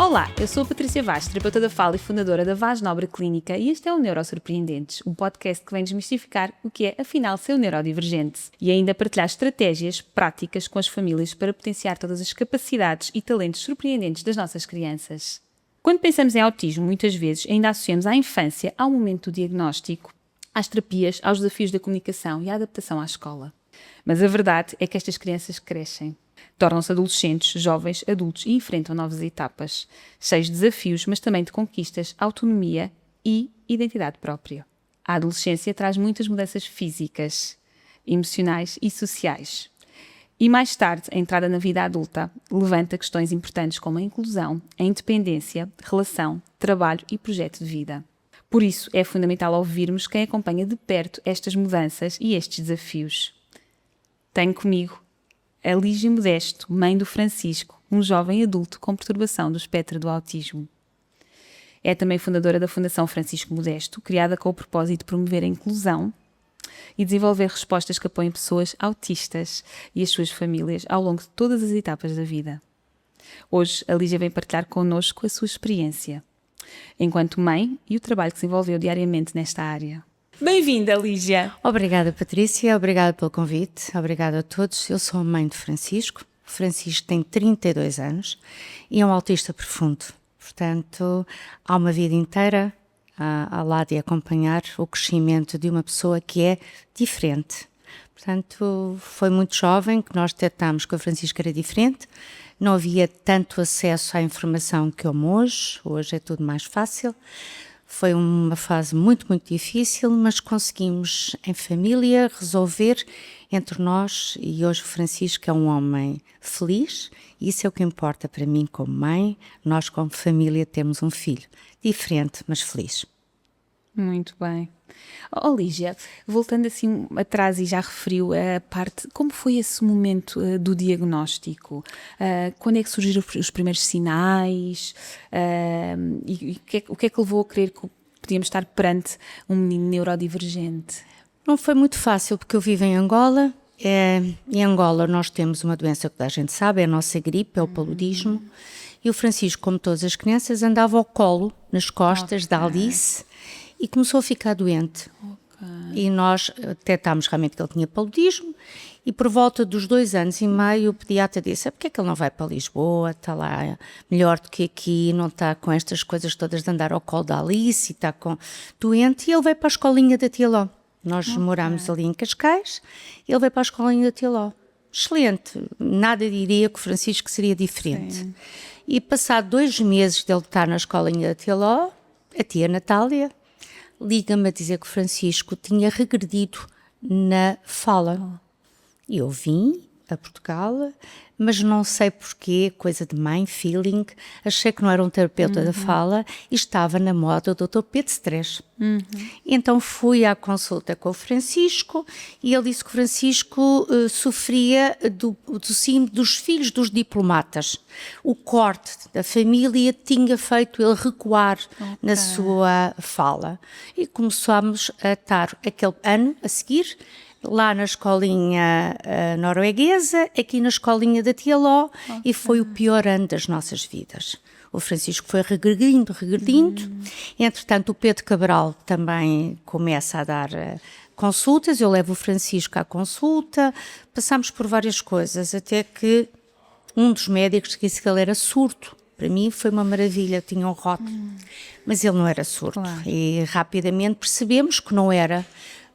Olá, eu sou a Patrícia Vaz, terapeuta da fala e fundadora da Vaz Nobre Clínica, e este é o Neurosurpreendentes, um podcast que vem desmistificar o que é, afinal, ser neurodivergente e ainda partilhar estratégias práticas com as famílias para potenciar todas as capacidades e talentos surpreendentes das nossas crianças. Quando pensamos em autismo, muitas vezes ainda associamos à infância, ao momento do diagnóstico, às terapias, aos desafios da comunicação e à adaptação à escola. Mas a verdade é que estas crianças crescem. Tornam-se adolescentes, jovens, adultos e enfrentam novas etapas, cheios de desafios, mas também de conquistas, autonomia e identidade própria. A adolescência traz muitas mudanças físicas, emocionais e sociais. E mais tarde, a entrada na vida adulta levanta questões importantes como a inclusão, a independência, relação, trabalho e projeto de vida. Por isso, é fundamental ouvirmos quem acompanha de perto estas mudanças e estes desafios. Tenho comigo a Lígia Modesto, mãe do Francisco, um jovem adulto com perturbação do espectro do autismo. É também fundadora da Fundação Francisco Modesto, criada com o propósito de promover a inclusão e desenvolver respostas que apoiem pessoas autistas e as suas famílias ao longo de todas as etapas da vida. Hoje, a Lígia vem partilhar connosco a sua experiência enquanto mãe e o trabalho que desenvolveu diariamente nesta área. Bem-vinda, Lígia! Obrigada, Patrícia, obrigada pelo convite, obrigada a todos. Eu sou a mãe de Francisco. O Francisco tem 32 anos e é um autista profundo. Portanto, há uma vida inteira ao lado de acompanhar o crescimento de uma pessoa que é diferente. Portanto, foi muito jovem que nós detectámos que o Francisco era diferente. Não havia tanto acesso à informação que hoje é tudo mais fácil. Foi uma fase muito, muito difícil, mas conseguimos, em família, resolver entre nós, e hoje o Francisco é um homem feliz, e isso é o que importa para mim como mãe. Nós, como família, temos um filho diferente, mas feliz. Muito bem. Lígia, voltando assim atrás e já referiu a parte, como foi esse momento do diagnóstico? Quando é que surgiram os primeiros sinais? E o que é que levou a crer que podíamos estar perante um menino neurodivergente? Não foi muito fácil, porque eu vivo em Angola. Em Angola nós temos uma doença que toda a gente sabe, é a nossa gripe, é o paludismo. E o Francisco, como todas as crianças, andava ao colo, nas costas da Alice, e começou a ficar doente. E nós detectámos realmente que ele tinha paludismo, e por volta dos 2 anos e meio o pediatra disse: porque é que ele não vai para Lisboa, está lá melhor do que aqui, não está com estas coisas todas de andar ao colo da Alice, e está doente, e ele veio para a escolinha da Tia Ló. Nós morámos ali em Cascais, ele veio para a escolinha da Tia Ló. Excelente, nada diria que o Francisco seria diferente. Sim. E passado 2 meses dele estar na escolinha da Tia Ló, a tia Natália liga-me a dizer que o Francisco tinha regredido na fala. E eu vim a Portugal, mas não sei porquê, coisa de mãe, feeling, achei que não era um terapeuta da fala e estava na moda o Dr. Pedro Stress. Então fui à consulta com o Francisco e ele disse que o Francisco sofria dos filhos dos diplomatas. O corte da família tinha feito ele recuar na sua fala. E começámos a estar aquele ano a seguir lá na escolinha norueguesa, aqui na escolinha da Tia Ló, e foi o pior ano das nossas vidas. O Francisco foi regredindo. Entretanto, o Pedro Cabral também começa a dar consultas, eu levo o Francisco à consulta, passámos por várias coisas, até que um dos médicos disse que ele era surdo. Para mim foi uma maravilha, tinha um rótulo, mas ele não era surdo. Claro. E rapidamente percebemos que não era,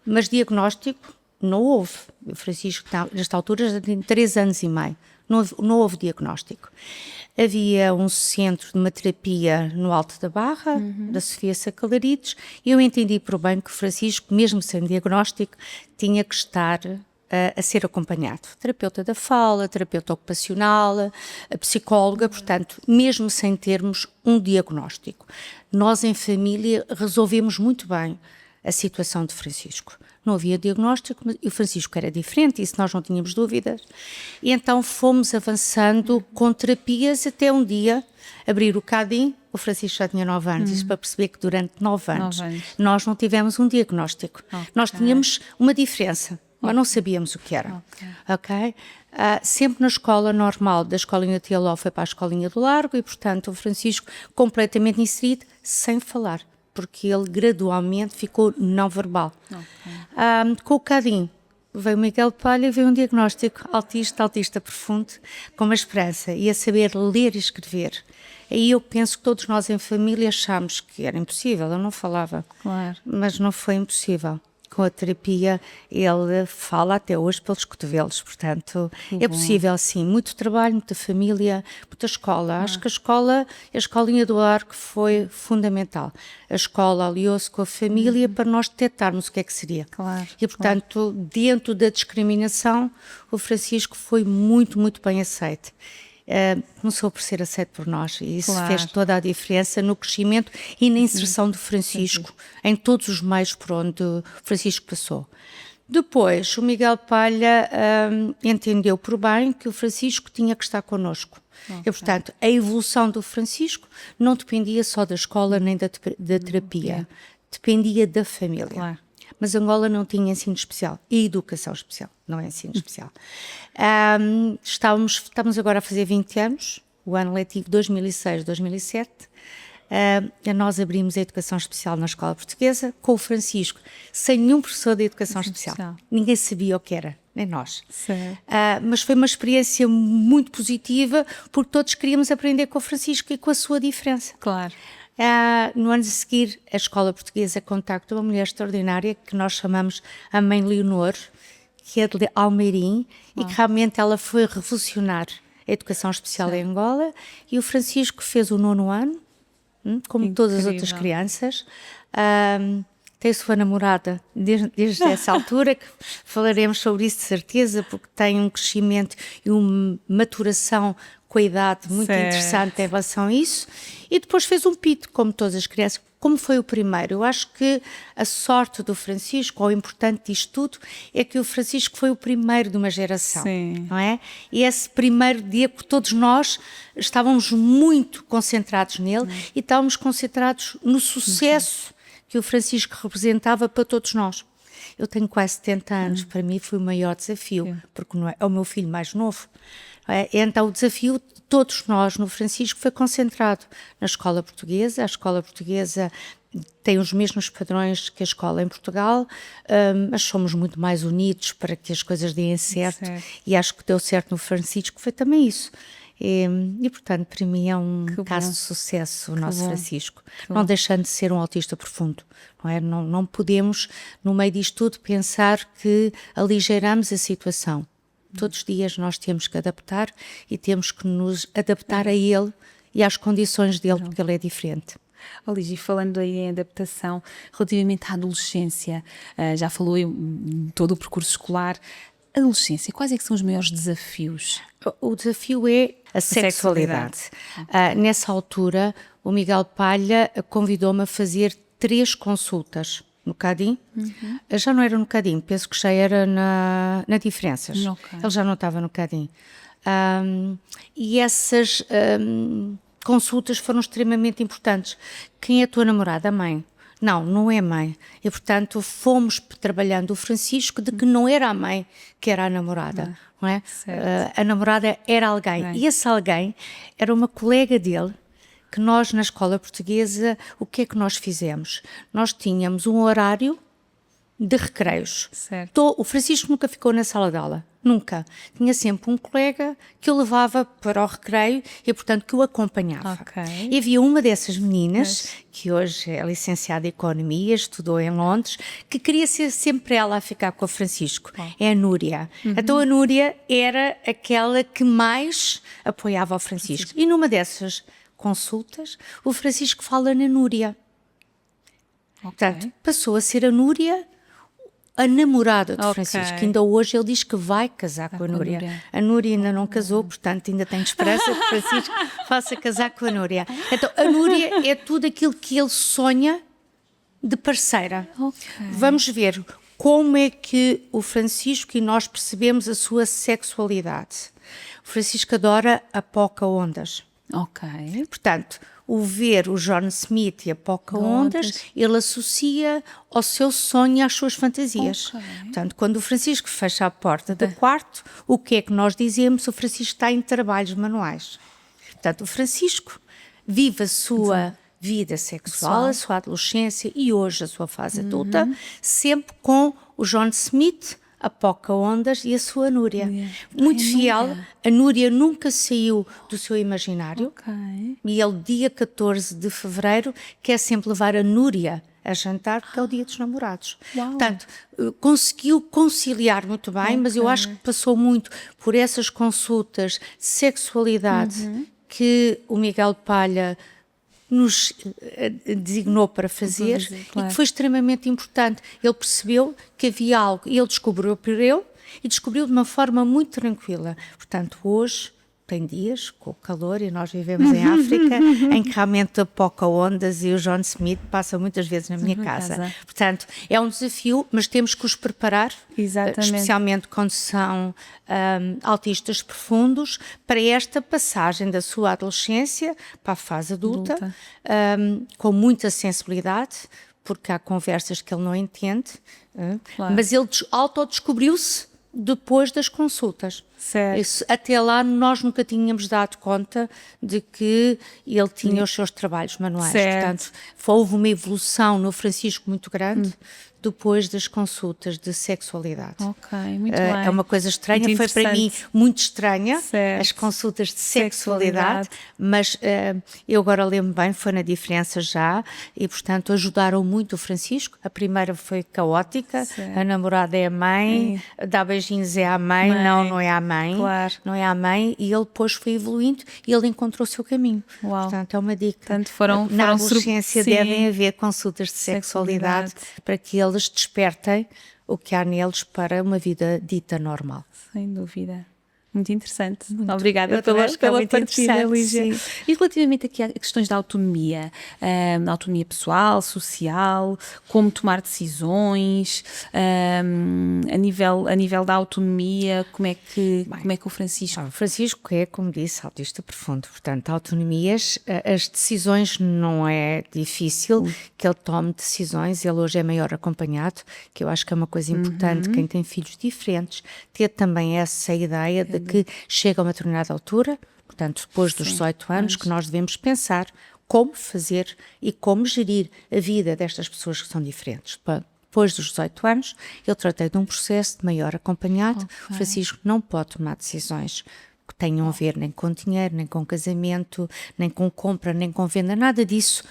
mas diagnóstico não houve. O Francisco, nesta altura, já tem 3 anos e meio. Não houve diagnóstico. Havia um centro de uma terapia no Alto da Barra, da Sofia Sacalarides, e eu entendi por bem que o Francisco, mesmo sem diagnóstico, tinha que estar a ser acompanhado. Terapeuta da fala, terapeuta ocupacional, psicóloga, portanto, mesmo sem termos um diagnóstico. Nós, em família, resolvemos muito bem a situação de Francisco. Não havia diagnóstico, mas o Francisco era diferente, isso nós não tínhamos dúvidas. E então fomos avançando com terapias até um dia abrir o CADIM. O Francisco já tinha 9 anos, isso para perceber que durante 9 anos nós não tivemos um diagnóstico. Nós tínhamos uma diferença, mas não sabíamos o que era. Ok? sempre na escola normal, da escolinha de Tialó foi para a escolinha do Largo e, portanto, o Francisco completamente inserido, sem falar, porque ele gradualmente ficou não verbal. Com o Cadim, veio o Miguel Palha e veio um diagnóstico autista profundo, com uma esperança, e a saber ler e escrever. Aí eu penso que todos nós em família achámos que era impossível, eu não falava, Claro. mas não foi impossível. Com a terapia ele fala até hoje pelos cotovelos, portanto é possível sim, muito trabalho, muita família, muita escola. Acho que a escolinha do Arco foi fundamental. A escola aliou-se com a família para nós detectarmos o que é que seria. Claro, E portanto, dentro da discriminação, o Francisco foi muito, muito bem aceito. Começou por ser aceito por nós e isso fez toda a diferença no crescimento e na inserção do Francisco em todos os meios por onde o Francisco passou. Depois, o Miguel Palha entendeu por bem que o Francisco tinha que estar connosco. E, portanto, a evolução do Francisco não dependia só da escola nem da terapia, dependia da família. Claro. Mas Angola não tinha ensino especial e educação especial, não é ensino especial. Estamos agora a fazer 20 anos, o ano letivo 2006-2007, nós abrimos a educação especial na escola portuguesa, com o Francisco, sem nenhum professor de educação especial. Ninguém sabia o que era, nem nós. Mas foi uma experiência muito positiva, porque todos queríamos aprender com o Francisco e com a sua diferença. Claro. No ano a seguir, a escola portuguesa contacta uma mulher extraordinária que nós chamamos a Mãe Leonor, que é de Almeirim, e que realmente ela foi revolucionar a educação especial em Angola, e o Francisco fez o 9º ano, como todas as outras crianças. Tem a sua namorada desde essa altura, que falaremos sobre isso de certeza, porque tem um crescimento e uma maturação com a idade muito interessante em relação a isso. E depois fez um pito, como todas as crianças, como foi o primeiro. Eu acho que a sorte do Francisco, ou o importante disto tudo, é que o Francisco foi o primeiro de uma geração, não é? E esse primeiro dia que todos nós estávamos muito concentrados nele e estávamos concentrados no sucesso que o Francisco representava para todos nós. Eu tenho quase 70 anos, para mim foi o maior desafio, porque não é o meu filho mais novo. Então o desafio de todos nós no Francisco foi concentrado na escola portuguesa. A escola portuguesa tem os mesmos padrões que a escola em Portugal, mas somos muito mais unidos para que as coisas deem certo. E acho que deu certo no Francisco, foi também isso. E portanto, para mim é um caso de sucesso o nosso Francisco, não deixando de ser um autista profundo, não é? Não podemos, no meio disto tudo, pensar que aligeiramos a situação. Todos os dias nós temos que adaptar e temos que nos adaptar a ele e às condições dele, porque ele é diferente. Lígia, falando aí em adaptação, relativamente à adolescência, já falou em todo o percurso escolar. Adolescência, quais é que são os maiores desafios? O desafio é a sexualidade. Nessa altura, o Miguel Palha convidou-me a fazer 3 consultas no Cadim. Já não era no Cadim, penso que já era na Diferenças. Ele já não estava no Cadim. E essas consultas foram extremamente importantes. Quem é a tua namorada? A mãe? Não é mãe. E, portanto, fomos trabalhando o Francisco de que não era a mãe que era a namorada. Não é? A namorada era alguém. E esse alguém era uma colega dele, que nós, na escola portuguesa, o que é que nós fizemos? Nós tínhamos um horário de recreios. O Francisco nunca ficou na sala de aula. Nunca. Tinha sempre um colega que o levava para o recreio e, portanto, que o acompanhava. E havia uma dessas meninas, que hoje é licenciada em Economia, estudou em Londres, que queria ser sempre ela a ficar com o Francisco. É a Núria. Então a Núria era aquela que mais apoiava o Francisco. E numa dessas consultas, o Francisco fala na Núria. Portanto, passou a ser a Núria a namorada de Francisco. Ainda hoje ele diz que vai casar com a Núria. A Núria ainda não casou, portanto ainda tem esperança que Francisco faça casar com a Núria. Então a Núria é tudo aquilo que ele sonha de parceira. Vamos ver como é que o Francisco e nós percebemos a sua sexualidade. O Francisco adora a Pocahontas. Ok. Portanto, o ver o John Smith e a Pocahontas, ele associa ao seu sonho e às suas fantasias. Ok. Portanto, quando o Francisco fecha a porta do quarto, o que é que nós dizemos? O Francisco está em trabalhos manuais. Portanto, o Francisco vive a sua vida sexual, a sua adolescência e hoje a sua fase adulta, sempre com o John Smith, a Pocahontas e a sua Núria. Muito fiel, a Núria nunca saiu do seu imaginário. Ok. E ele, dia 14 de fevereiro, quer sempre levar a Núria a jantar, porque é o dia dos namorados. Uau. Portanto, conseguiu conciliar muito bem, mas eu acho que passou muito por essas consultas de sexualidade que o Miguel Palha nos designou para fazer, claro. e que foi extremamente importante. Ele percebeu que havia algo, ele descobriu por ele, e descobriu de uma forma muito tranquila. Portanto, hoje tem dias com o calor, e nós vivemos em África, em que realmente a Pocahontas e o John Smith passam muitas vezes na minha casa. Portanto, é um desafio, mas temos que os preparar, especialmente quando são autistas profundos, para esta passagem da sua adolescência para a fase adulta. Com muita sensibilidade, porque há conversas que ele não entende, mas ele autodescobriu-se depois das consultas. Certo. Até lá nós nunca tínhamos dado conta de que ele tinha os seus trabalhos manuais. Certo. Portanto, houve uma evolução no Francisco muito grande depois das consultas de sexualidade. Ok, muito bem. É uma coisa estranha, Muito foi para mim muito estranha, certo. as consultas de sexualidade, mas eu agora lembro bem, foi na diferença já, e portanto ajudaram muito o Francisco. A primeira foi caótica, certo. A namorada é a mãe, dar beijinhos é a mãe, não é a mãe, claro. não é a mãe, e ele depois foi evoluindo e ele encontrou o seu caminho. Uau. Portanto, é uma dica. Portanto, na adolescência devem haver consultas de sexualidade para que eles despertem o que há neles para uma vida dita normal. Sem dúvida. Muito interessante. Obrigada pela muito partilha, Lígia. sim. E relativamente aqui a questões da autonomia, autonomia pessoal, social, como tomar decisões, a nível da autonomia, como é que o Francisco... O Francisco é, como disse, autista profundo. Portanto, autonomias, as decisões não é difícil que ele tome decisões. Ele hoje é maior acompanhado, que eu acho que é uma coisa importante. Quem tem filhos diferentes, ter também essa ideia de que chega a uma determinada altura, portanto, depois dos 18 anos, que nós devemos pensar como fazer e como gerir a vida destas pessoas que são diferentes. Depois dos 18 anos, eu tratei de um processo de maior acompanhado. O Francisco não pode tomar decisões que tenham a ver nem com dinheiro, nem com casamento, nem com compra, nem com venda, nada disso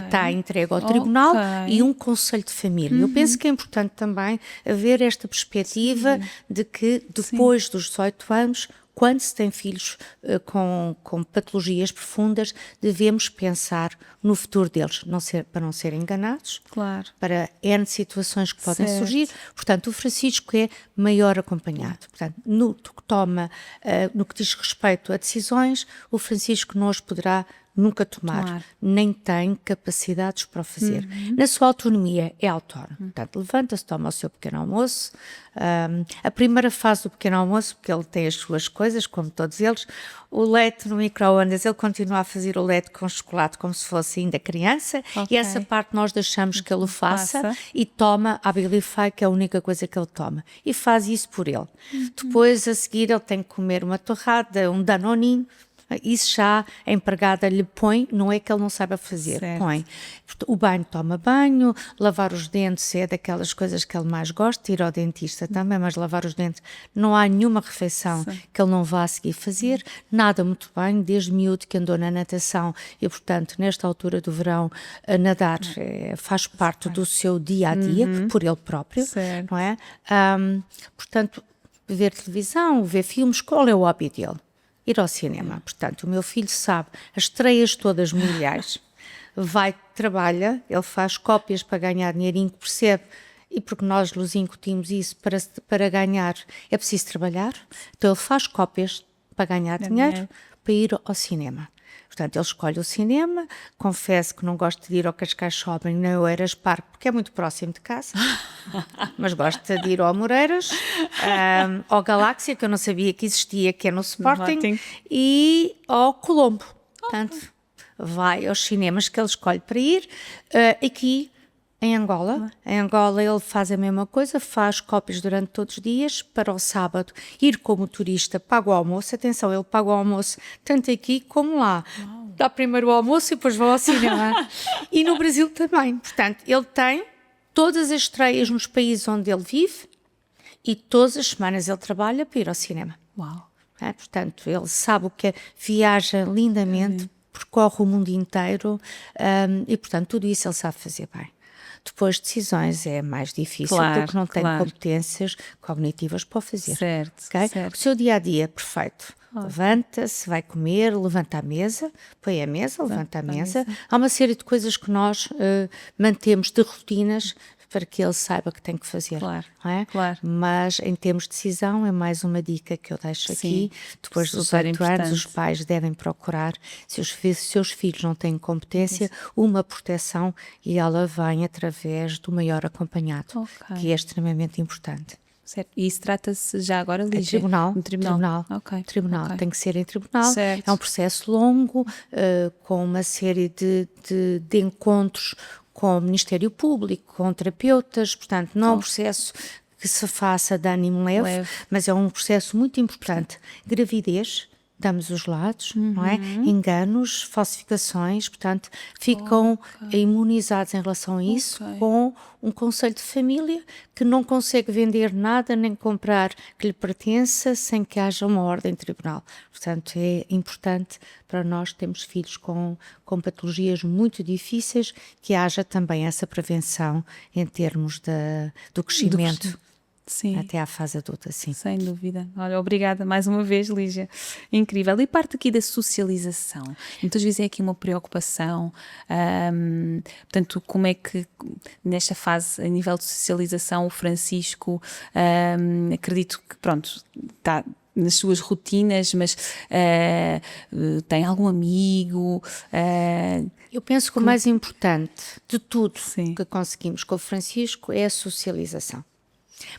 está entregue ao tribunal e um conselho de família. Eu penso que é importante também haver esta perspectiva de que depois dos 18 anos, quando se tem filhos com patologias profundas, devemos pensar no futuro deles, para não serem enganados, claro. Para N situações que podem surgir. Portanto, o Francisco é maior acompanhado. Portanto, no que diz respeito a decisões, o Francisco não as poderá nunca tomar, nem tem capacidades para o fazer. Na sua autonomia é autónomo. Portanto, levanta-se, toma o seu pequeno almoço. A primeira fase do pequeno almoço, porque ele tem as suas coisas, como todos eles, o leite no micro-ondas, ele continua a fazer o leite com chocolate como se fosse ainda criança, e essa parte nós deixamos que ele o faça e toma a Abilify, que é a única coisa que ele toma, e faz isso por ele. Depois, a seguir, ele tem que comer uma torrada, um danoninho. Isso já a empregada lhe põe, não é que ele não saiba fazer, põe. O banho, toma banho, lavar os dentes é daquelas coisas que ele mais gosta, ir ao dentista também, mas lavar os dentes, não há nenhuma refeição que ele não vá a seguir fazer, nada muito bem, desde miúdo que andou na natação e, portanto, nesta altura do verão, nadar faz parte do seu dia-a-dia, por ele próprio, não é? Portanto, ver televisão, ver filmes, qual é o hobby dele? Ir ao cinema. Portanto, o meu filho sabe as estreias todas mundiais, trabalha, ele faz cópias para ganhar dinheirinho, que percebe, e porque nós lhes incutimos isso, para ganhar é preciso trabalhar, então ele faz cópias para ganhar dinheiro, para ir ao cinema. Portanto, ele escolhe o cinema, confesso que não gosto de ir ao Cascais Shopping nem ao Eras Parque, porque é muito próximo de casa, mas gosto de ir ao Amoreiras, ao Galáxia, que eu não sabia que existia, que é no Sporting, e ao Colombo. portanto, vai aos cinemas que ele escolhe para ir. Aqui em Angola ele faz a mesma coisa, faz cópias durante todos os dias, para o sábado ir como turista, paga o almoço, atenção, ele paga o almoço tanto aqui como lá. Dá primeiro o almoço e depois vai ao cinema. E no Brasil também, portanto, ele tem todas as estreias nos países onde ele vive e todas as semanas ele trabalha para ir ao cinema. Uau! Portanto, ele sabe o que é, viaja lindamente, percorre o mundo inteiro e, portanto, tudo isso ele sabe fazer bem. Depois, decisões é mais difícil, porque não tem competências cognitivas para o fazer. Certo, Okay? certo. O seu dia-a-dia é perfeito. Levanta-se, vai comer, levanta a mesa, põe a mesa, levanta a mesa. Há uma série de coisas que nós mantemos de rotinas para que ele saiba que tem que fazer. Claro, não é? claro. Mas em termos de decisão é mais uma dica que eu deixo aqui. Depois dos 8 anos os pais devem procurar, se os seus filhos não têm competência, uma proteção, e ela vem através do maior acompanhado, que é extremamente importante. Certo. E isso trata-se já agora, Lígia? É tribunal. No tribunal. Tribunal. Tem que ser em tribunal. Certo. É um processo longo, com uma série de encontros com o Ministério Público, com terapeutas, portanto, não é um processo que se faça de ânimo leve, mas é um processo muito importante. Gravidez, damos os lados, não é? Enganos, falsificações, portanto, ficam imunizados em relação a isso com um conselho de família que não consegue vender nada nem comprar que lhe pertença sem que haja uma ordem de tribunal. Portanto, é importante para nós que temos filhos com patologias muito difíceis que haja também essa prevenção em termos do crescimento. Sim. Até à fase adulta, sim. Sem dúvida. Olha, obrigada mais uma vez, Lígia. Incrível. E parte aqui da socialização. Muitas vezes é aqui uma preocupação. Portanto, como é que nesta fase, a nível de socialização, o Francisco, acredito que, pronto, está nas suas rotinas, mas tem algum amigo? Eu penso que o mais importante de tudo que conseguimos com o Francisco é a socialização.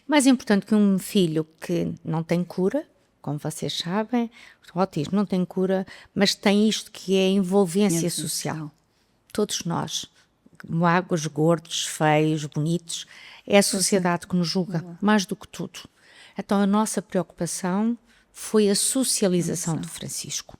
Mais importante que um filho que não tem cura, como vocês sabem, o autismo não tem cura, mas tem isto que é a envolvência social. Todos nós, magros, gordos, feios, bonitos, é a sociedade que nos julga mais do que tudo. Então a nossa preocupação foi a socialização do Francisco.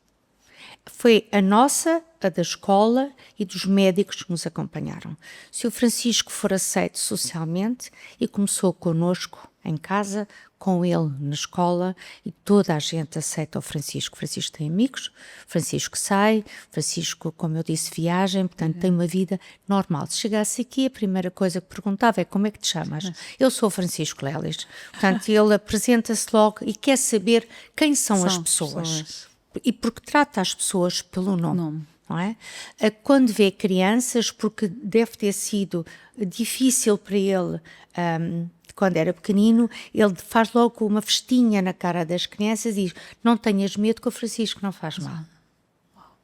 Foi a nossa, a da escola e dos médicos que nos acompanharam. Se o Francisco for aceito socialmente, e começou connosco em casa, com ele na escola, e toda a gente aceita o Francisco. O Francisco tem amigos, o Francisco sai, o Francisco, como eu disse, viaja, portanto tem uma vida normal. Se chegasse aqui, a primeira coisa que perguntava é: como é que te chamas? Eu sou o Francisco Lelis. Portanto, ele apresenta-se logo e quer saber quem são as pessoas. E porque trata as pessoas pelo nome. Não é? Quando vê crianças, porque deve ter sido difícil para ele, quando era pequenino, ele faz logo uma festinha na cara das crianças e diz: não tenhas medo que o Francisco não faz mal.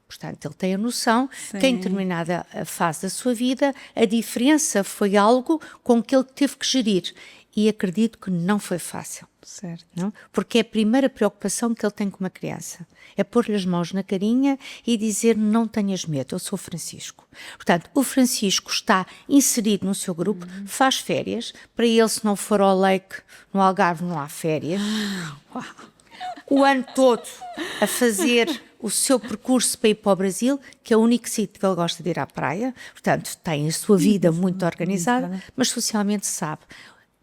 Portanto, ele tem a noção que em determinada fase da sua vida a diferença foi algo com que ele teve que gerir. E acredito que não foi fácil. Certo. Não? Porque é a primeira preocupação que ele tem com uma criança. É pôr-lhe as mãos na carinha e dizer: não tenhas medo, eu sou o Francisco. Portanto, o Francisco está inserido no seu grupo, faz férias. Para ele, se não for ao Lake, no Algarve não há férias. O ano todo a fazer o seu percurso para ir para o Brasil, que é o único sítio que ele gosta de ir à praia. Portanto, tem a sua vida muito organizada, mas socialmente sabe.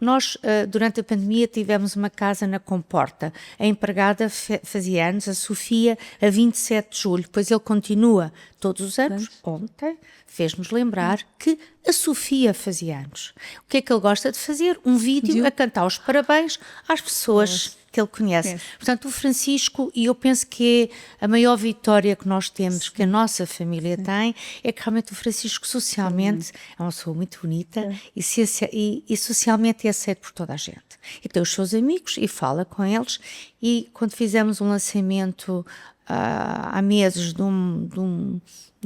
Nós, durante a pandemia, tivemos uma casa na Comporta. A empregada fazia anos, a Sofia, a 27 de julho. Depois ele continua todos os anos. Ontem fez-nos lembrar que a Sofia fazia anos. O que é que ele gosta de fazer? Um vídeo a cantar os parabéns às pessoas que ele conhece. Portanto, o Francisco, e eu penso que é a maior vitória que nós temos, que a nossa família tem, é que realmente o Francisco socialmente é uma pessoa muito bonita e socialmente é aceito por toda a gente. E tem os seus amigos e fala com eles, e quando fizemos um lançamento há meses de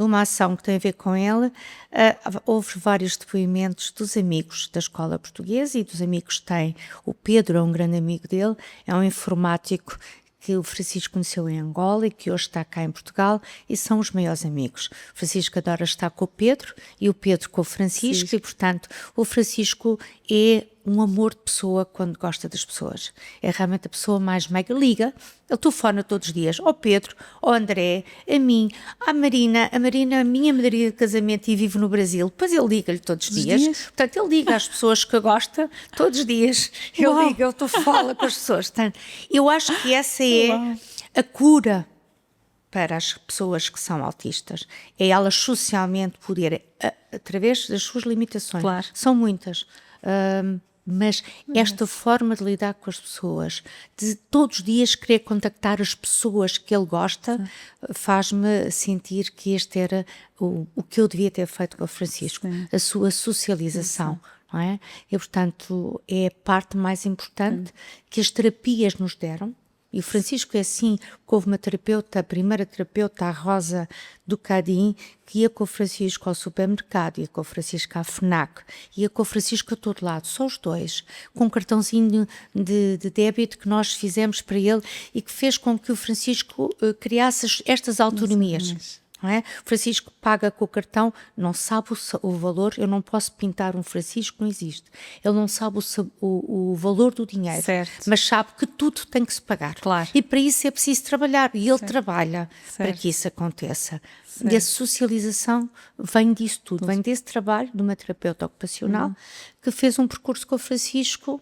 uma ação que tem a ver com ele, houve vários depoimentos dos amigos da escola portuguesa e dos amigos que tem. O Pedro é um grande amigo dele, é um informático que o Francisco conheceu em Angola e que hoje está cá em Portugal e são os maiores amigos. O Francisco adora estar com o Pedro e o Pedro com o Francisco. Sim. E, portanto, o Francisco é um amor de pessoa quando gosta das pessoas. É realmente a pessoa mais meiga. Liga, ele telefona todos os dias ao Pedro, ao André, a mim, à Marina. A Marina é a minha madrinha de casamento e vive no Brasil. Depois ele liga-lhe todos os dias. Portanto, ele liga às pessoas que gosta todos os dias. Ele liga, ele fala com as pessoas. Portanto, eu acho que essa é a cura para as pessoas que são autistas. É elas socialmente poderem, através das suas limitações. Claro. São muitas. Mas esta forma de lidar com as pessoas, de todos os dias querer contactar as pessoas que ele gosta, faz-me sentir que este era o que eu devia ter feito com o Francisco, a sua socialização. Não é? E, portanto, é a parte mais importante que as terapias nos deram. E o Francisco é assim, que houve uma terapeuta, a primeira terapeuta, a Rosa do Cadim, que ia com o Francisco ao supermercado, ia com o Francisco à FNAC, ia com o Francisco a todo lado, só os dois, com um cartãozinho de débito que nós fizemos para ele e que fez com que o Francisco criasse estas autonomias. Não é? O Francisco paga com o cartão, não sabe o valor, eu não posso pintar um Francisco, não existe. Ele não sabe o valor do dinheiro, certo. Mas sabe que tudo tem que se pagar. Claro. E para isso é preciso trabalhar, e ele certo. Trabalha certo. Para que isso aconteça. Certo. E a socialização vem disso tudo, vem desse trabalho de uma terapeuta ocupacional que fez um percurso com o Francisco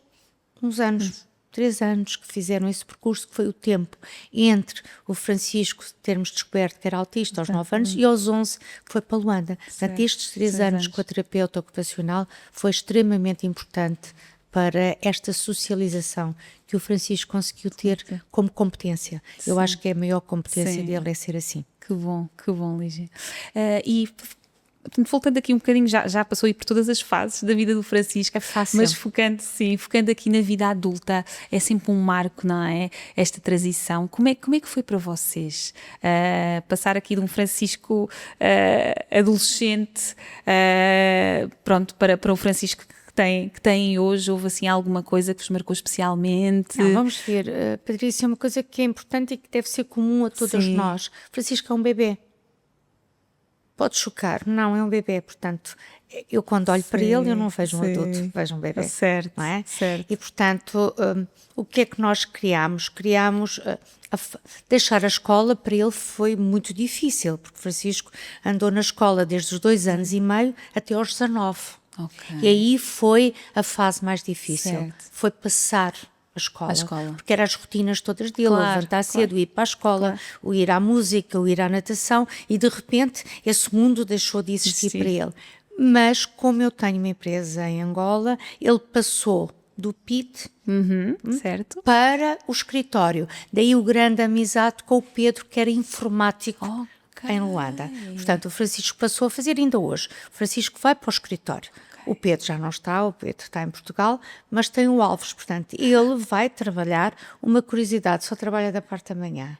uns anos. 3 anos que fizeram esse percurso, que foi o tempo entre o Francisco termos descoberto que era autista aos 9 anos e aos 11 que foi para Luanda. Portanto, estes 3 anos com a terapeuta ocupacional foi extremamente importante para esta socialização que o Francisco conseguiu ter como competência. Eu acho que é a maior competência dele é ser assim. Que bom, Lígia. Portanto, voltando aqui um bocadinho, já passou aí por todas as fases da vida do Francisco, é fácil. Mas focando aqui na vida adulta, é sempre um marco, não é? Esta transição. Como é que foi para vocês? Passar aqui de um Francisco adolescente, pronto, para o Francisco que tem hoje, houve assim alguma coisa que vos marcou especialmente? Não, vamos ver, Patrícia, uma coisa que é importante e que deve ser comum a todos nós. Francisco é um bebê. Pode chocar, não, é um bebê, portanto, eu quando olho para ele, eu não vejo um adulto, vejo um bebê. Certo, não é? certo. E, portanto, o que é que nós criámos? Deixar a escola para ele foi muito difícil, porque Francisco andou na escola desde os 2 anos e meio até aos 19. Okay. E aí foi a fase mais difícil, certo. Foi passar a escola, porque eram as rotinas todas dele, levantar cedo, ir para a escola, o ir à música, o ir à natação, e de repente esse mundo deixou de existir para ele. Mas como eu tenho uma empresa em Angola, ele passou do PIT certo. para o escritório. Daí o grande amizade com o Pedro, que era informático em Luanda. Portanto, o Francisco passou a fazer ainda hoje. O Francisco vai para o escritório. O Pedro já não está, o Pedro está em Portugal, mas tem o Alves, portanto, ele vai trabalhar, uma curiosidade, só trabalha da parte da manhã,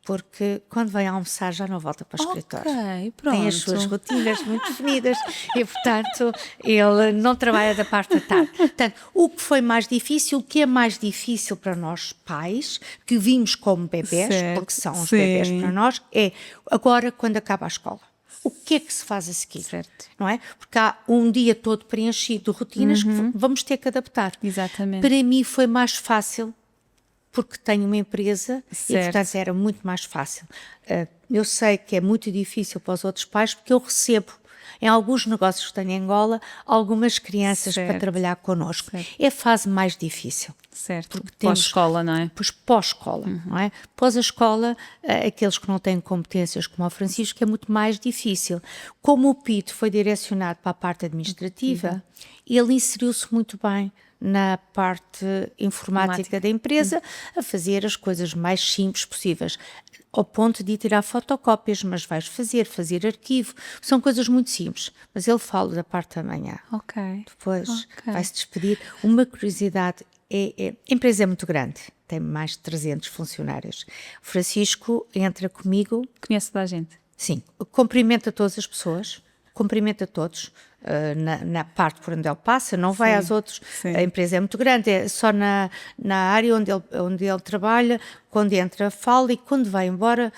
porque quando vem almoçar já não volta para o escritório. Pronto. Tem as suas rotinas muito definidas e, portanto, ele não trabalha da parte da tarde. Portanto, o que foi mais difícil, o que é mais difícil para nós pais, que vimos como bebés, porque são os bebés para nós, é agora quando acaba a escola. O que é que se faz a seguir? Certo. Não é? Porque há um dia todo preenchido de rotinas que vamos ter que adaptar. Exatamente. Para mim foi mais fácil, porque tenho uma empresa e, portanto, era muito mais fácil. Eu sei que é muito difícil para os outros pais, porque eu recebo, em alguns negócios que tenho em Angola, algumas crianças para trabalhar connosco. É a fase mais difícil. Certo, porque pós-escola, não é? Pois pós-escola, não é? Pós a escola, aqueles que não têm competências como o Francisco, é muito mais difícil. Como o Pito foi direcionado para a parte administrativa, ele inseriu-se muito bem na parte informática da empresa, a fazer as coisas mais simples possíveis, ao ponto de ir tirar fotocópias, mas vais fazer arquivo, são coisas muito simples, mas ele fala da parte da manhã. Depois vai-se despedir. Uma curiosidade, a empresa é muito grande, tem mais de 300 funcionários. O Francisco entra comigo... Conhece toda a gente? Sim, cumprimenta todas as pessoas, cumprimenta todos. Na parte por onde ele passa, não vai às outros. Sim. A empresa é muito grande, é só na área onde ele trabalha, quando entra fala e quando vai embora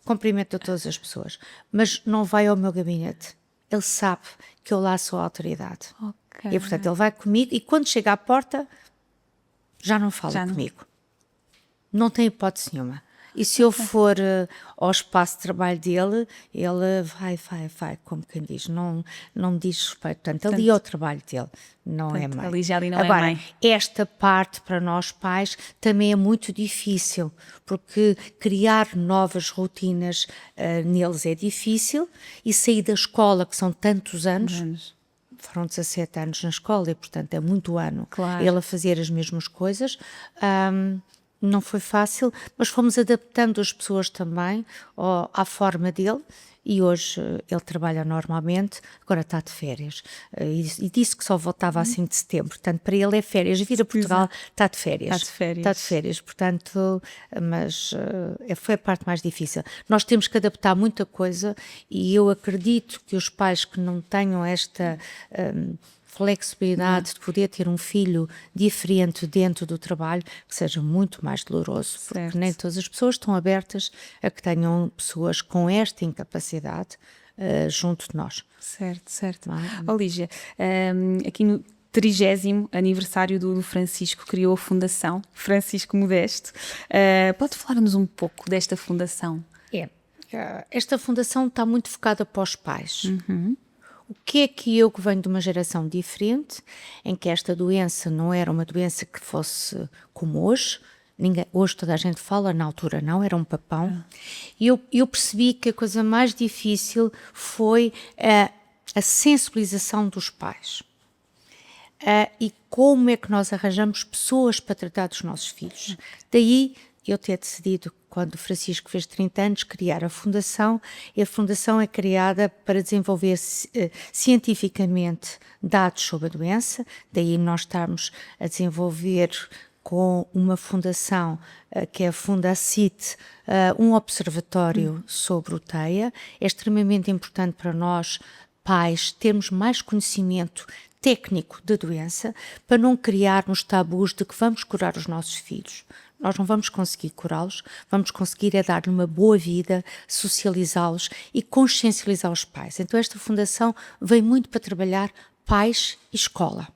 cumprimenta todas as pessoas. Mas não vai ao meu gabinete. Ele sabe que eu lá sou a autoridade. Ok. E portanto ele vai comigo e quando chega à porta já não fala comigo. Não tem hipótese nenhuma. E se eu for ao espaço de trabalho dele, ele vai, como quem diz, não me diz respeito. Portanto, ali é o trabalho dele, não é mãe. Ali não Agora, é mãe. esta parte para nós pais também é muito difícil, porque criar novas rotinas neles é difícil e sair da escola, que são tantos anos. Foram 17 anos na escola e, portanto, é muito ano ele a fazer as mesmas coisas. Não foi fácil, mas fomos adaptando as pessoas também à forma dele e hoje ele trabalha normalmente, agora está de férias e disse que só voltava assim de setembro, portanto para ele é férias, vir a Portugal está de férias. Está de férias, portanto, mas foi a parte mais difícil. Nós temos que adaptar muita coisa e eu acredito que os pais que não tenham esta flexibilidade de poder ter um filho diferente dentro do trabalho, que seja muito mais doloroso, porque nem todas as pessoas estão abertas a que tenham pessoas com esta incapacidade junto de nós. Certo. Lígia, aqui no 30º aniversário do Francisco, criou a Fundação Francisco Modesto. Pode falar-nos um pouco desta fundação? Esta fundação está muito focada para os pais. O que é que eu, que venho de uma geração diferente, em que esta doença não era uma doença que fosse como hoje, hoje toda a gente fala, na altura não, era um papão, e eu percebi que a coisa mais difícil foi a sensibilização dos pais. E como é que nós arranjamos pessoas para tratar dos nossos filhos. Daí eu ter decidido, quando o Francisco fez 30 anos, criar a Fundação, e a Fundação é criada para desenvolver cientificamente dados sobre a doença, daí nós estamos a desenvolver com uma fundação que é a Fundacit, um observatório sobre o TEA. É extremamente importante para nós, pais, termos mais conhecimento técnico da doença, para não criarmos tabus de que vamos curar os nossos filhos. Nós não vamos conseguir curá-los, vamos conseguir dar-lhe uma boa vida, socializá-los e consciencializar os pais. Então esta fundação vem muito para trabalhar pais e escola.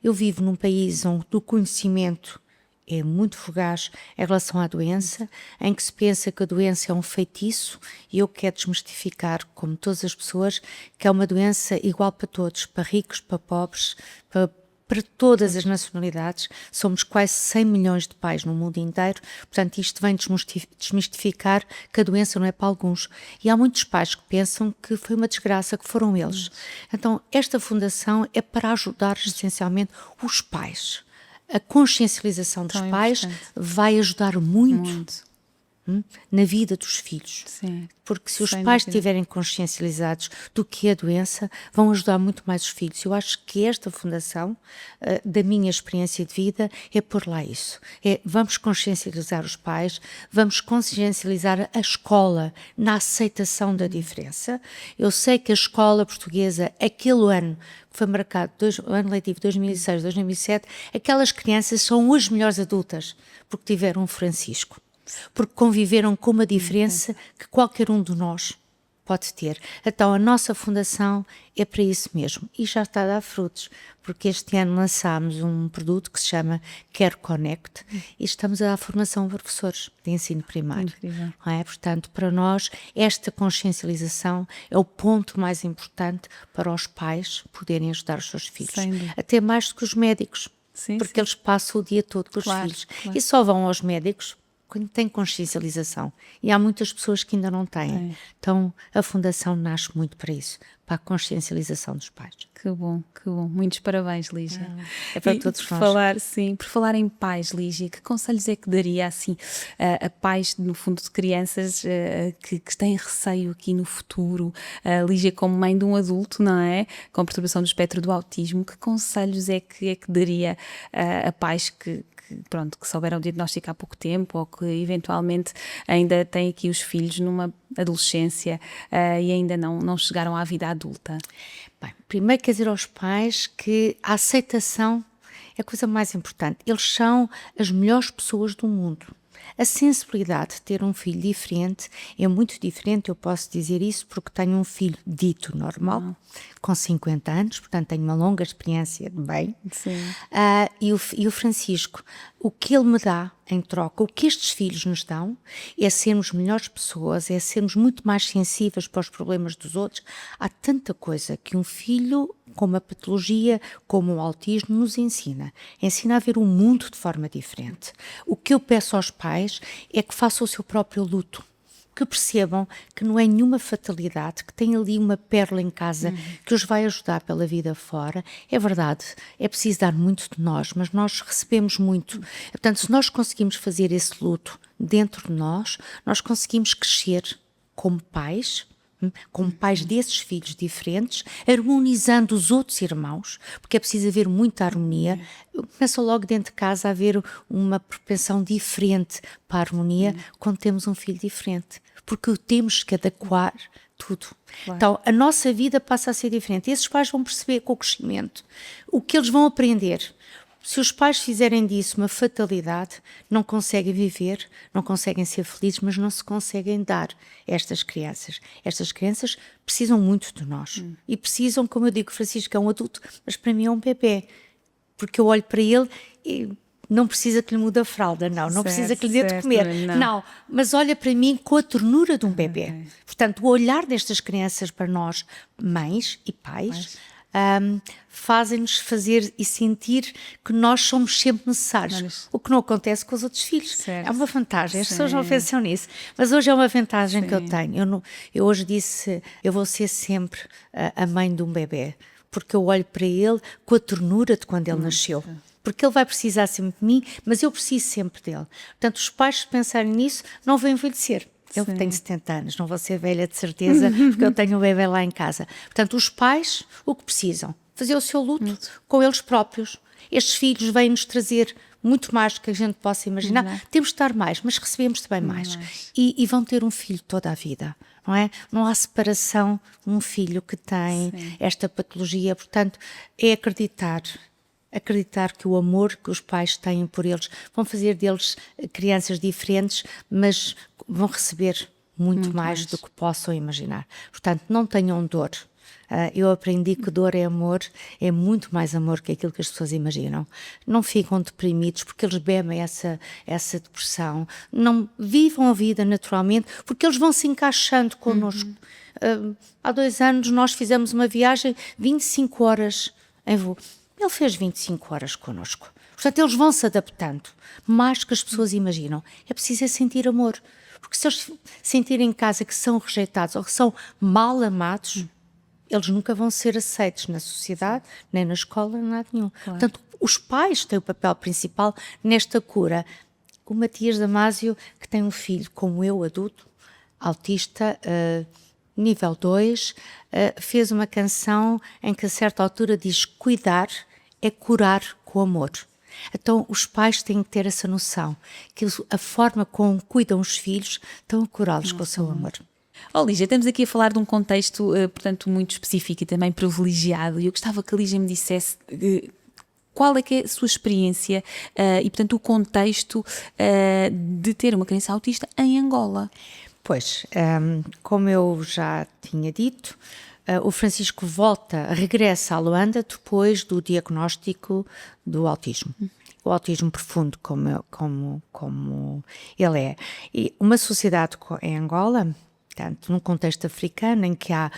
Eu vivo num país onde o conhecimento é muito fugaz em relação à doença, em que se pensa que a doença é um feitiço, e eu quero desmistificar, como todas as pessoas, que é uma doença igual para todos, para ricos, para pobres, para todas as nacionalidades. Somos quase 100 milhões de pais no mundo inteiro, portanto isto vem desmistificar que a doença não é para alguns. E há muitos pais que pensam que foi uma desgraça, que foram eles. Então esta fundação é para ajudar essencialmente os pais. A consciencialização dos pais vai ajudar muito na vida dos filhos. Sim. Porque se os pais estiverem consciencializados do que é a doença, vão ajudar muito mais os filhos. Eu acho que esta fundação, da minha experiência de vida, é por lá isso. Vamos consciencializar os pais, vamos consciencializar a escola na aceitação da diferença. Eu sei que a escola portuguesa, aquele ano que foi marcado, o ano letivo 2006-2007, aquelas crianças são as melhores adultas, porque tiveram um Francisco. Porque conviveram com uma diferença que qualquer um de nós pode ter. Então a nossa fundação é para isso mesmo e já está a dar frutos, porque este ano lançámos um produto que se chama Care Connect e estamos a dar formação a professores de ensino primário. Não é? Portanto, para nós esta consciencialização é o ponto mais importante para os pais poderem ajudar os seus filhos, até mais do que os médicos, porque eles passam o dia todo com os filhos e só vão aos médicos quando tem consciencialização. E há muitas pessoas que ainda não têm. Então, a Fundação nasce muito para isso, para a consciencialização dos pais. Que bom. Muitos parabéns, Lígia. É para todos nós. Por falar em pais, Lígia, que conselhos é que daria, assim, a pais, no fundo, de crianças que têm receio aqui no futuro? Lígia, como mãe de um adulto, não é? Com perturbação do espectro do autismo, que conselhos é que daria a pais que pronto, que souberam diagnosticar há pouco tempo ou que eventualmente ainda têm aqui os filhos numa adolescência e ainda não chegaram à vida adulta? Bem, primeiro quer dizer aos pais que a aceitação é a coisa mais importante. Eles são as melhores pessoas do mundo. A sensibilidade de ter um filho diferente é muito diferente, eu posso dizer isso porque tenho um filho dito normal, com 50 anos, portanto tenho uma longa experiência de bem. E o Francisco, o que ele me dá em troca, o que estes filhos nos dão, é sermos melhores pessoas, é sermos muito mais sensíveis para os problemas dos outros. Há tanta coisa que um filho com uma patologia como o autismo nos ensina. Ensina a ver o mundo de forma diferente. O que eu peço aos pais é que façam o seu próprio luto. Que percebam que não é nenhuma fatalidade, que tem ali uma pérola em casa que os vai ajudar pela vida fora. É verdade, é preciso dar muito de nós, mas nós recebemos muito. Portanto, se nós conseguimos fazer esse luto dentro de nós, nós conseguimos crescer como pais desses filhos diferentes, harmonizando os outros irmãos, porque é preciso haver muita harmonia. Começa logo dentro de casa a haver uma propensão diferente para a harmonia quando temos um filho diferente, porque temos que adequar tudo. Claro. Então, a nossa vida passa a ser diferente. E esses pais vão perceber com o crescimento o que eles vão aprender. Se os pais fizerem disso uma fatalidade, não conseguem viver, não conseguem ser felizes, mas não se conseguem dar a estas crianças. Estas crianças precisam muito de nós. E precisam, como eu digo, Francisco é um adulto, mas para mim é um bebê. Porque eu olho para ele e não precisa que lhe mude a fralda, não precisa que lhe dê de comer. Não, mas olha para mim com a ternura de um bebê. Portanto, o olhar destas crianças para nós, mães e pais, fazem-nos fazer e sentir que nós somos sempre necessários, o que não acontece com os outros filhos. Certo. É uma vantagem, as pessoas não pensam nisso, mas hoje é uma vantagem que eu tenho. Eu hoje disse, eu vou ser sempre a mãe de um bebê, porque eu olho para ele com a ternura de quando ele nasceu. Porque ele vai precisar sempre de mim, mas eu preciso sempre dele. Portanto, os pais, se pensarem nisso, não vão envelhecer. Eu tenho 70 anos, não vou ser velha de certeza, porque eu tenho um bebê lá em casa. Portanto, os pais, o que precisam? Fazer o seu luto com eles próprios. Estes filhos vêm-nos trazer muito mais do que a gente possa imaginar. Temos de dar mais, mas recebemos também mais. E vão ter um filho toda a vida, não é? Não há separação de um filho que tem esta patologia. Portanto, é acreditar que o amor que os pais têm por eles vão fazer deles crianças diferentes, mas vão receber muito mais do que possam imaginar. Portanto, não tenham dor. Eu aprendi que dor é amor, é muito mais amor que aquilo que as pessoas imaginam. Não ficam deprimidos porque eles bebem essa depressão. Não vivam a vida naturalmente porque eles vão se encaixando connosco. Há 2 anos nós fizemos uma viagem 25 horas em voo. Ele fez 25 horas connosco. Portanto, eles vão se adaptando mais do que as pessoas imaginam. É preciso sentir amor. Porque se eles sentirem em casa que são rejeitados ou que são mal amados, eles nunca vão ser aceitos na sociedade, nem na escola, nem nada nenhum. Claro. Portanto, os pais têm o papel principal nesta cura. O Matias Damasio, que tem um filho como eu, adulto, autista, nível 2, fez uma canção em que a certa altura diz: cuidar é curar com amor. Então os pais têm que ter essa noção, que a forma como cuidam os filhos estão a curá-los com o seu amor. Lígia, estamos aqui a falar de um contexto, portanto, muito específico e também privilegiado, e eu gostava que a Lígia me dissesse qual é que é a sua experiência e, portanto, o contexto de ter uma criança autista em Angola. Pois, como eu já tinha dito, o Francisco regressa a Luanda depois do diagnóstico do autismo. O autismo profundo, como ele é. E uma sociedade em Angola, portanto, num contexto africano em que há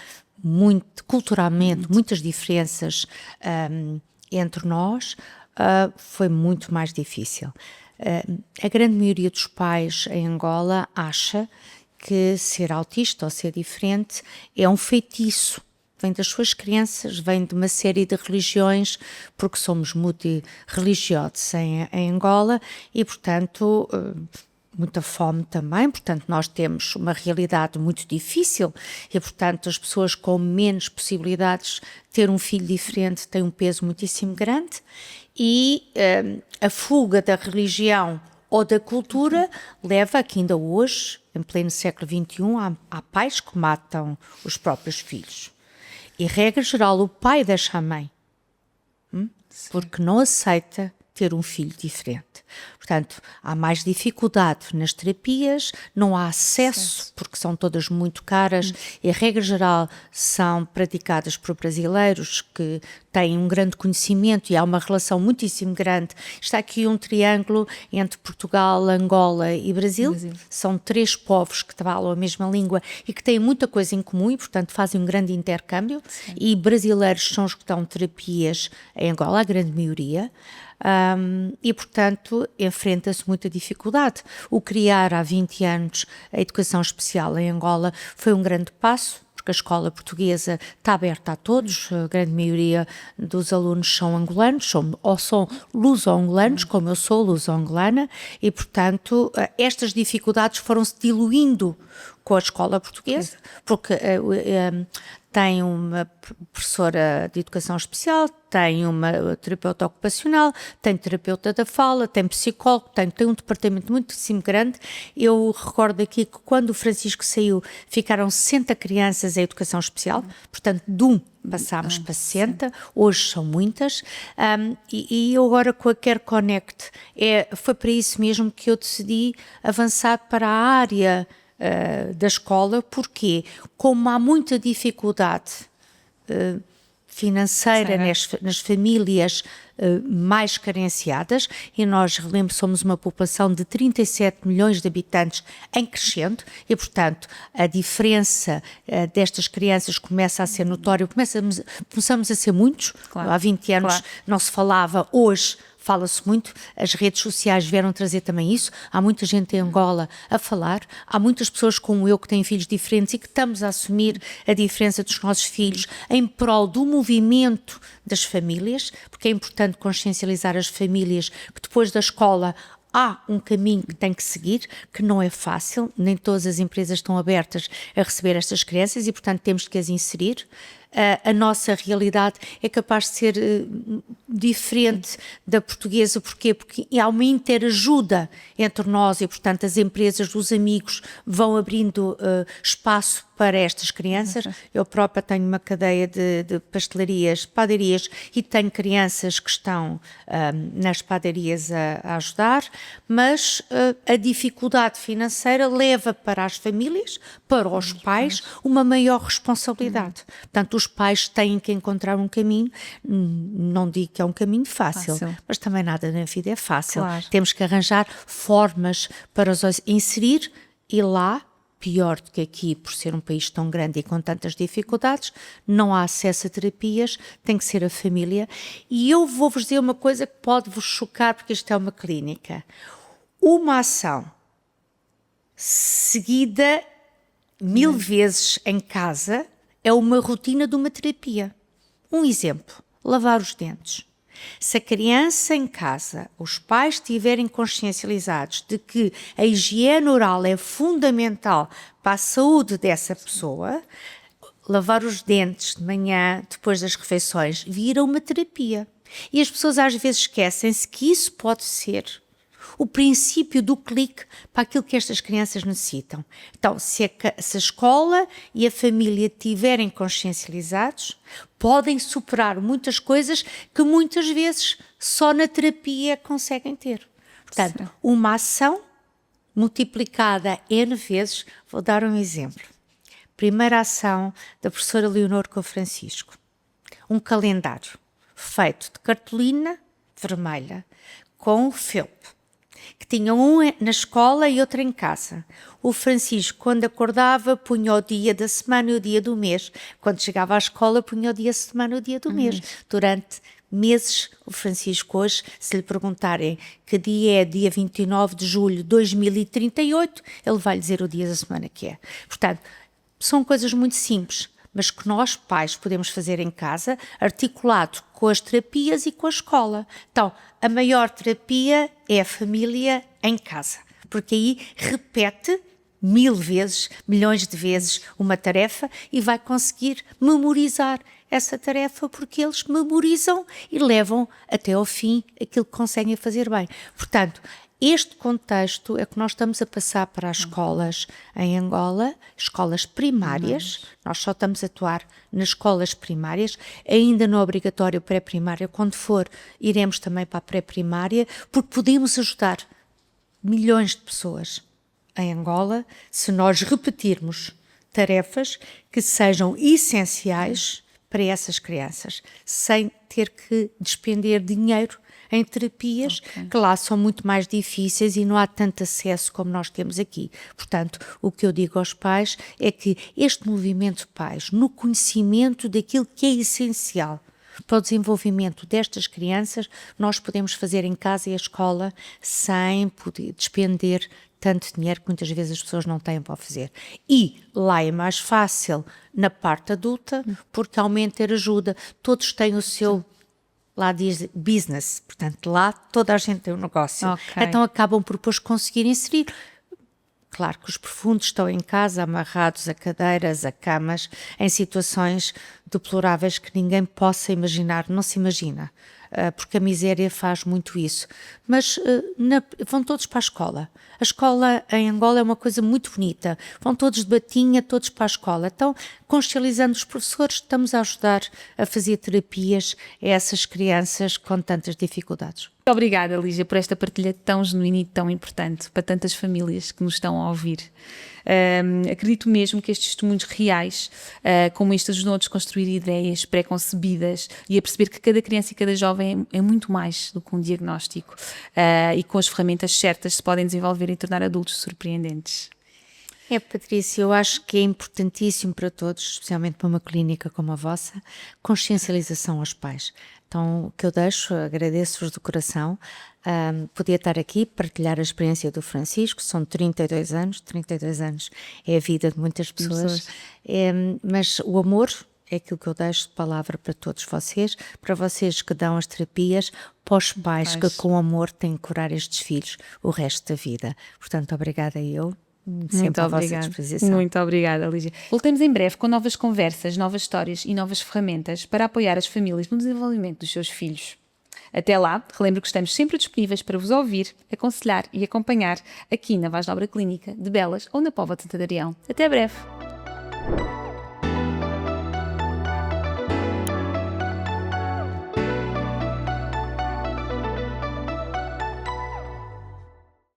culturalmente muitas diferenças entre nós, foi muito mais difícil. A grande maioria dos pais em Angola acha que ser autista ou ser diferente é um feitiço. Vem das suas crenças, vem de uma série de religiões, porque somos multirreligiosos em Angola e, portanto, muita fome também, portanto nós temos uma realidade muito difícil e, portanto, as pessoas com menos possibilidades de ter um filho diferente têm um peso muitíssimo grande e a fuga da religião ou da cultura leva a que ainda hoje, em pleno século XXI, há pais que matam os próprios filhos. E, regra geral, o pai deixa a mãe, porque não aceita ter um filho diferente. Portanto, há mais dificuldade nas terapias, não há acesso, porque são todas muito caras e, a regra geral, são praticadas por brasileiros que têm um grande conhecimento e há uma relação muitíssimo grande. Está aqui um triângulo entre Portugal, Angola e Brasil. São 3 povos que falam a mesma língua e que têm muita coisa em comum e, portanto, fazem um grande intercâmbio. Sim. E brasileiros são os que dão terapias em Angola, a grande maioria. E, portanto, enfrenta-se muita dificuldade. O criar há 20 anos a educação especial em Angola foi um grande passo, porque a escola portuguesa está aberta a todos, a grande maioria dos alunos são angolanos, ou são luso-angolanos, como eu sou luso-angolana, e, portanto, estas dificuldades foram-se diluindo com a escola portuguesa, porque tem uma professora de educação especial, tem uma terapeuta ocupacional, tem terapeuta da fala, tem psicólogo, tem um departamento muitíssimo grande. Eu recordo aqui que quando o Francisco saiu, ficaram 60 crianças em educação especial, portanto, de um passámos para 60, hoje são muitas, e eu agora com a Care Connect, foi para isso mesmo que eu decidi avançar para a área da escola, porque como há muita dificuldade financeira nas famílias mais carenciadas, e nós, relembro, somos uma população de 37 milhões de habitantes em crescendo, e, portanto, a diferença destas crianças começa a ser notória, começamos a ser muitos, claro, há 20 anos claro, não se falava, hoje fala-se muito, as redes sociais vieram trazer também isso, há muita gente em Angola a falar, há muitas pessoas como eu que têm filhos diferentes e que estamos a assumir a diferença dos nossos filhos em prol do movimento das famílias, porque é importante consciencializar as famílias que depois da escola há um caminho que tem que seguir, que não é fácil, nem todas as empresas estão abertas a receber estas crianças e, portanto, temos que as inserir. A nossa realidade é capaz de ser diferente da portuguesa. Porquê? Porque há uma interajuda entre nós e, portanto, as empresas, os amigos vão abrindo espaço para estas crianças. Eu própria tenho uma cadeia de pastelarias, padarias, e tenho crianças que estão nas padarias a ajudar, mas a dificuldade financeira leva para as famílias, para os pais, uma maior responsabilidade. Portanto, os pais têm que encontrar um caminho, não digo que é um caminho fácil, mas também nada na vida é fácil. Claro. Temos que arranjar formas para os inserir, e lá, pior do que aqui, por ser um país tão grande e com tantas dificuldades, não há acesso a terapias, tem que ser a família. E eu vou-vos dizer uma coisa que pode vos chocar, porque isto é uma clínica. Uma ação seguida 1000 vezes em casa é uma rotina de uma terapia. Um exemplo, lavar os dentes. Se a criança em casa, os pais estiverem consciencializados de que a higiene oral é fundamental para a saúde dessa pessoa, lavar os dentes de manhã, depois das refeições, vira uma terapia. E as pessoas às vezes esquecem-se que isso pode ser o princípio do clique para aquilo que estas crianças necessitam. Então, se a escola e a família estiverem consciencializados, podem superar muitas coisas que muitas vezes só na terapia conseguem ter. Portanto, uma ação multiplicada N vezes. Vou dar um exemplo. Primeira ação da professora Leonor com o Francisco. Um calendário feito de cartolina vermelha com felpe, que tinha um na escola e outro em casa. O Francisco, quando acordava, punha o dia da semana e o dia do mês. Quando chegava à escola, punha o dia da semana e o dia do mês. Durante meses, o Francisco hoje, se lhe perguntarem que dia é dia 29 de julho de 2038, ele vai lhe dizer o dia da semana que é. Portanto, são coisas muito simples, mas que nós, pais, podemos fazer em casa, articulado com as terapias e com a escola. Então, a maior terapia é a família em casa. porque aí repete 1000 vezes, milhões de vezes uma tarefa e vai conseguir memorizar essa tarefa, porque eles memorizam e levam até ao fim aquilo que conseguem fazer bem. Portanto, este contexto é que nós estamos a passar para as escolas em Angola, escolas primárias. Nós só estamos a atuar nas escolas primárias, ainda no obrigatório pré-primária. Quando for, iremos também para a pré-primária, porque podemos ajudar milhões de pessoas em Angola se nós repetirmos tarefas que sejam essenciais para essas crianças, sem ter que despender dinheiro em terapias que lá são muito mais difíceis e não há tanto acesso como nós temos aqui. Portanto, o que eu digo aos pais é que este movimento pais, no conhecimento daquilo que é essencial para o desenvolvimento destas crianças, nós podemos fazer em casa e a escola sem poder despender tanto dinheiro que muitas vezes as pessoas não têm para fazer. E lá é mais fácil na parte adulta, porque aumenta ter ajuda. Todos têm o seu, lá diz business, portanto lá toda a gente tem um negócio. Então acabam por depois conseguir inserir. Claro que os profundos estão em casa, amarrados a cadeiras, a camas, em situações deploráveis que ninguém possa imaginar, não se imagina, porque a miséria faz muito isso. Mas vão todos para a escola. A escola em Angola é uma coisa muito bonita. Vão todos de batinha, todos para a escola. Então, consciencializando os professores, estamos a ajudar a fazer terapias a essas crianças com tantas dificuldades. Muito obrigada, Lígia, por esta partilha tão genuína e tão importante para tantas famílias que nos estão a ouvir. Acredito mesmo que estes testemunhos reais, como este, ajudam a desconstruir ideias pré-concebidas e a perceber que cada criança e cada jovem é muito mais do que um diagnóstico, e com as ferramentas certas se podem desenvolver e tornar adultos surpreendentes. Patrícia, eu acho que é importantíssimo para todos, especialmente para uma clínica como a vossa, consciencialização aos pais. Então, o que eu deixo, agradeço-vos do coração, poder estar aqui, partilhar a experiência do Francisco, são 32 anos é a vida de muitas pessoas, mas o amor é aquilo que eu deixo de palavra para todos vocês, para vocês que dão as terapias, para os pais que com amor têm que curar estes filhos o resto da vida. Portanto, obrigada eu. Muito obrigada. Muito obrigada, Lígia. Voltemos em breve com novas conversas, novas histórias e novas ferramentas para apoiar as famílias no desenvolvimento dos seus filhos. Até lá, relembro que estamos sempre disponíveis para vos ouvir, aconselhar e acompanhar aqui na Vaz Nobra Clínica de Belas ou na Póvoa de Santa Adrião. Até breve!